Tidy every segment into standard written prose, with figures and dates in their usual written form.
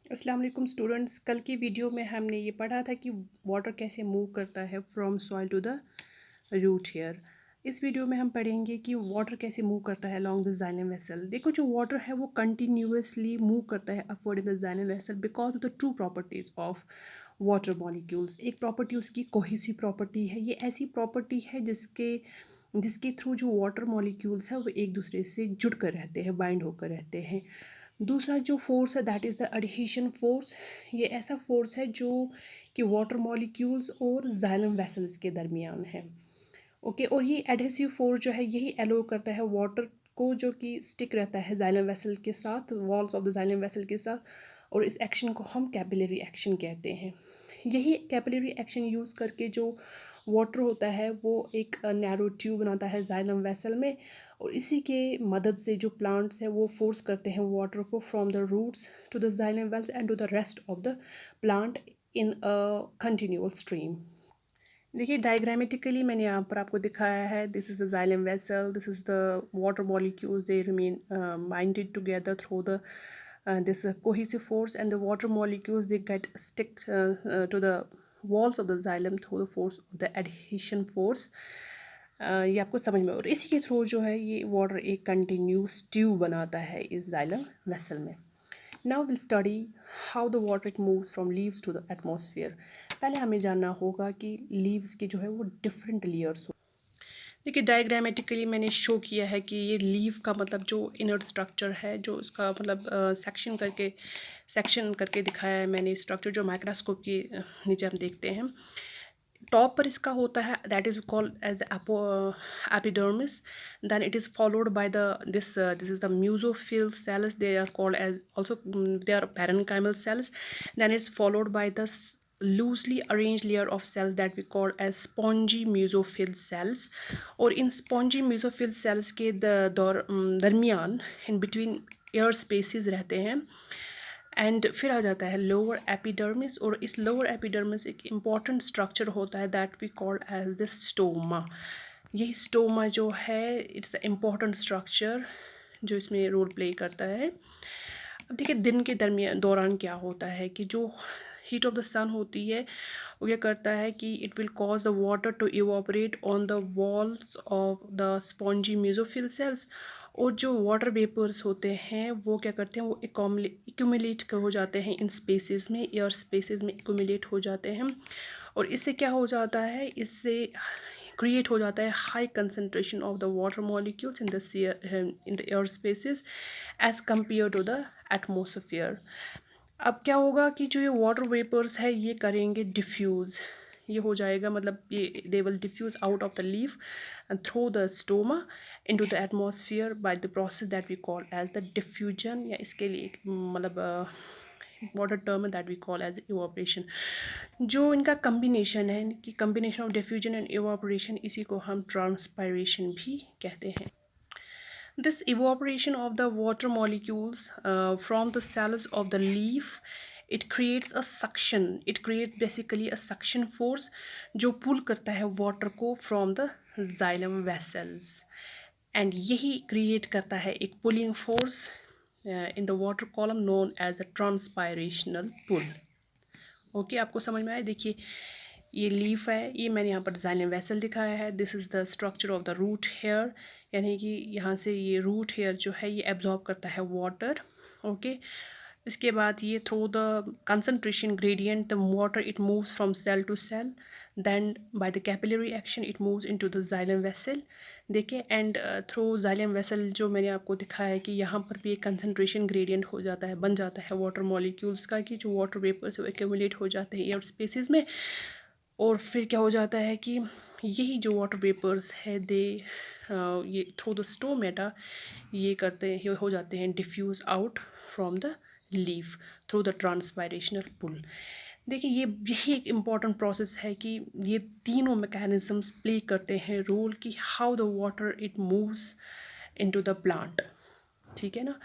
अस्सलाम वालेकुम स्टूडेंट्स। कल की वीडियो में हमने ये पढ़ा था कि वाटर कैसे मूव करता है from soil to the root hair. इस वीडियो में हम पढ़ेंगे कि वाटर कैसे मूव करता है लॉन्ग द जाइलम वेसल। देखो, जो वाटर है वो कंटिन्यूसली मूव करता है upward in the xylem vessel because of the two properties of water molecules. एक प्रॉपर्टी उसकी कोहेसिव प्रॉपर्टी है। ये ऐसी प्रॉपर्टी है जिसके थ्रू जो वाटर मॉलिक्यूल्स है वो एक दूसरे से जुड़ कर रहते हैं, बाइंड होकर रहते हैं। दूसरा जो फोर्स है that is the adhesion force. ये ऐसा फोर्स है जो कि वाटर मॉलिक्यूल्स और जाइलम वेसल्स के दरमियान है। ओके, और ये एडहेसिव फोर्स जो है यही एलो करता है वाटर को जो कि स्टिक रहता है जाइलम वेसल के साथ, walls of the xylem vessel के साथ। और इस एक्शन को हम कैपिलरी एक्शन कहते हैं। यही कैपिलरी एक्शन यूज़ करके जो वाटर होता है वो एक नैरो ट्यूब बनाता है जाइलम वेसल में। और इसी के मदद से जो प्लांट्स हैं वो फोर्स करते हैं वाटर को from the roots to the xylem vessels and to the rest of the plant in a continual stream. देखिए, डायग्रामेटिकली मैंने यहाँ पर आपको दिखाया है। This is the xylem vessel, this is the water molecules, they remain binded together through the this cohesive force, and the water molecules they get stick to the walls of the xylem through the force of the adhesion force। ये आपको समझ में, और इसी के through जो है ये वाटर एक कंटिन्यूस ट्यूब बनाता है इस जाइलम वेसल में। Now will study how the water it moves from leaves to the atmosphere. पहले हमें जानना होगा कि लीव्स के जो है वो डिफरेंट लेयर्स। देखिए, डायग्रामेटिकली मैंने शो किया है कि ये लीव का मतलब जो इनर स्ट्रक्चर है, जो उसका मतलब सेक्शन करके दिखाया है मैंने स्ट्रक्चर जो माइक्रोस्कोप के नीचे हम देखते हैं। टॉप पर इसका होता है that is called as epidermis. Then it is followed by the this is the mesophyll cells, they are called as also they are parenchymal cells। then it's followed by the loosely arranged layer of cells that we call as spongy mesophyll cells। और इन spongy mesophyll cells के दरमियान in between air spaces रहते हैं। And फिर आ जाता है lower epidermis, और इस लोअर एपिडर्मिस एक इम्पॉर्टेंट स्ट्रक्चर होता है that we called as the stoma. यही स्टोमा जो है इट्स इम्पॉर्टेंट स्ट्रक्चर जो इसमें रोल प्ले करता है। अब देखिए, दिन के दौरान क्या होता है कि जो हीट ऑफ द सन होती है वो क्या करता है कि it will cause the water to evaporate on the walls of the spongy mesophyll cells. और जो वाटर वेपर्स होते हैं वो क्या करते हैं, वो इक्यूमुलेट हो जाते हैं इन स्पेसेस में, एयर स्पेसेस में इक्यूमुलेट हो जाते हैं। और इससे क्या हो जाता है, इससे क्रिएट हो जाता है high concentration of the water molecules in the air spaces as compare to the atmosphere. अब क्या होगा कि जो ये वाटर वेपर्स है ये करेंगे डिफ्यूज़। ये हो जाएगा मतलब ये they will diffuse out of the leaf through the stoma into the atmosphere by the process that we call as the diffusion, या इसके लिए मतलब water term that we call as evaporation. जो इनका कम्बिनेशन है कि combination of diffusion and evaporation, इसी को हम ट्रांसपायरेशन भी कहते हैं। This evaporation of the water molecules from the cells of the leaf, it creates a suction. It creates basically a suction force जो pull करता है water को from the xylem vessels, and यही create करता है एक pulling force in the water column known as the transpirational pull। Okay, आपको समझ में आया। देखिए, ये लीफ है, ये मैंने यहाँ पर जाइलम वेसल दिखाया है। This is the structure of the root hair, यानी कि यहाँ से ये रूट हेयर जो है ये एब्जॉर्ब करता है वाटर। ओके, इसके बाद ये through the concentration gradient the water it moves from cell to cell, then by the capillary action it moves into the xylem vessel. देखिए, एंड थ्रू जाइलम वेसल जो मैंने आपको दिखाया है कि यहाँ पर भी एक कंसनट्रेशन ग्रेडियंट हो जाता है, बन जाता है वाटर मॉलिक्यूल्स का, कि जो वाटर वेपर्स वो एक्यूमुलेट हो जाते हैं एयर स्पेसिस में। और फिर क्या हो जाता है कि यही जो वाटर वेपर्स है दे ये थ्रू द स्टोमेटा ये करते हैं, ये हो जाते हैं diffuse out from the leaf through the transpirational pull. देखिए, ये यही एक इम्पॉर्टेंट प्रोसेस है कि ये तीनों मैकेनिज़म्स प्ले करते हैं रोल कि how the water it moves into the plant. ठीक है ना।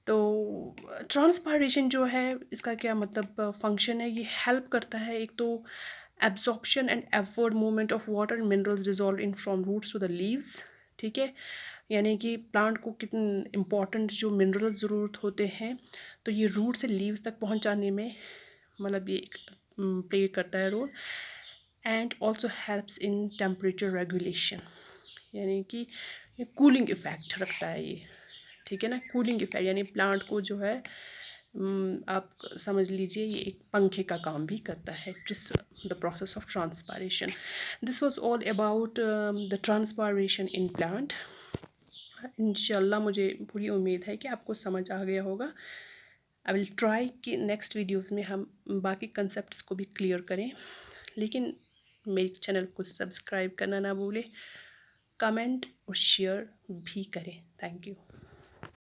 तो ट्रांसपायरेशन जो है इसका क्या मतलब फंक्शन है, ये हेल्प करता है एक तो absorption and upward movement of water and minerals dissolved in from roots to the leaves। ठीक है, यानी कि प्लांट को कितने इम्पॉर्टेंट जो मिनरल्स ज़रूरत होते हैं, तो ये रूट से लीव्स तक पहुंचाने में मतलब ये प्ले करता है role. And also helps in temperature regulation, यानी कि ये कूलिंग इफ़ेक्ट रखता है ये, ठीक है ना। कूलिंग इफ़ेक्ट यानी प्लांट को जो है आप समझ लीजिए ये एक पंखे का काम भी करता है, जिस the process of transpiration. This was all about the transpiration in plant. इंशाल्लाह मुझे पूरी उम्मीद है कि आपको समझ आ गया होगा। आई विल ट्राई कि नेक्स्ट वीडियोस में हम बाकी कंसेप्ट्स को भी क्लियर करें, लेकिन मेरे चैनल को सब्सक्राइब करना ना भूलें, कमेंट और शेयर भी करें। Thank you.